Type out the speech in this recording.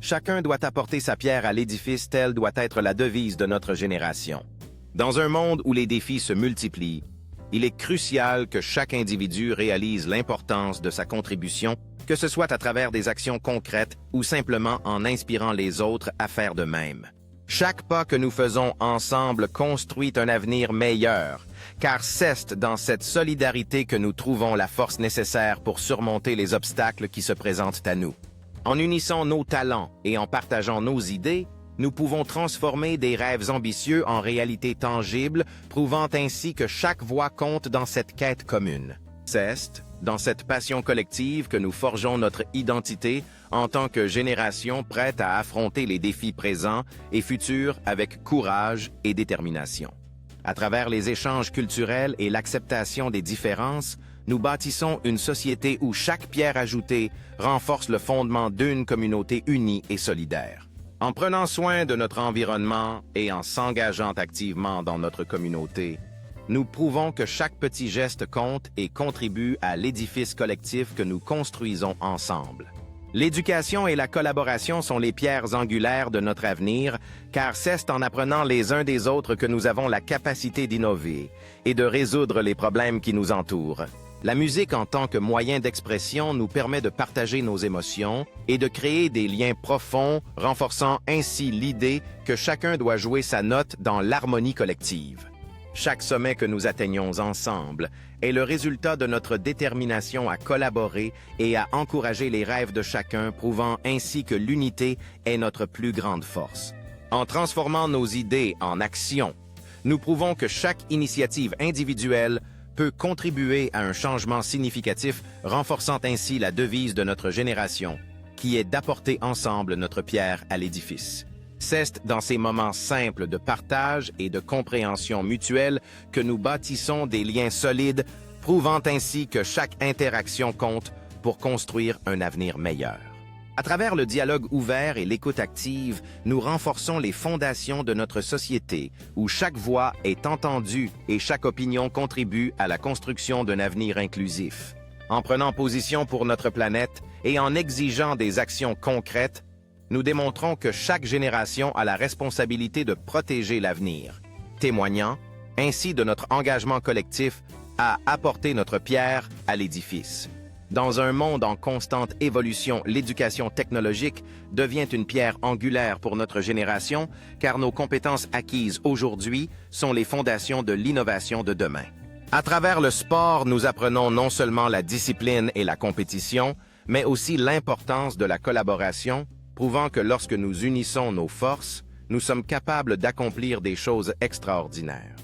Chacun doit apporter sa pierre à l'édifice, telle doit être la devise de notre génération. Dans un monde où les défis se multiplient, il est crucial que chaque individu réalise l'importance de sa contribution, que ce soit à travers des actions concrètes ou simplement en inspirant les autres à faire de même. Chaque pas que nous faisons ensemble construit un avenir meilleur, car c'est dans cette solidarité que nous trouvons la force nécessaire pour surmonter les obstacles qui se présentent à nous. En unissant nos talents et en partageant nos idées, nous pouvons transformer des rêves ambitieux en réalités tangibles, prouvant ainsi que chaque voix compte dans cette quête commune. C'est dans cette passion collective que nous forgeons notre identité en tant que génération prête à affronter les défis présents et futurs avec courage et détermination. À travers les échanges culturels et l'acceptation des différences, nous bâtissons une société où chaque pierre ajoutée renforce le fondement d'une communauté unie et solidaire. En prenant soin de notre environnement et en s'engageant activement dans notre communauté, nous prouvons que chaque petit geste compte et contribue à l'édifice collectif que nous construisons ensemble. L'éducation et la collaboration sont les pierres angulaires de notre avenir, car c'est en apprenant les uns des autres que nous avons la capacité d'innover et de résoudre les problèmes qui nous entourent. La musique en tant que moyen d'expression nous permet de partager nos émotions et de créer des liens profonds, renforçant ainsi l'idée que chacun doit jouer sa note dans l'harmonie collective. Chaque sommet que nous atteignons ensemble est le résultat de notre détermination à collaborer et à encourager les rêves de chacun, prouvant ainsi que l'unité est notre plus grande force. En transformant nos idées en actions, nous prouvons que chaque initiative individuelle peut contribuer à un changement significatif, renforçant ainsi la devise de notre génération, qui est d'apporter ensemble notre pierre à l'édifice. C'est dans ces moments simples de partage et de compréhension mutuelle que nous bâtissons des liens solides, prouvant ainsi que chaque interaction compte pour construire un avenir meilleur. À travers le dialogue ouvert et l'écoute active, nous renforçons les fondations de notre société, où chaque voix est entendue et chaque opinion contribue à la construction d'un avenir inclusif. En prenant position pour notre planète et en exigeant des actions concrètes, nous démontrons que chaque génération a la responsabilité de protéger l'avenir, témoignant ainsi de notre engagement collectif à apporter notre pierre à l'édifice. Dans un monde en constante évolution, l'éducation technologique devient une pierre angulaire pour notre génération, car nos compétences acquises aujourd'hui sont les fondations de l'innovation de demain. À travers le sport, nous apprenons non seulement la discipline et la compétition, mais aussi l'importance de la collaboration, prouvant que lorsque nous unissons nos forces, nous sommes capables d'accomplir des choses extraordinaires.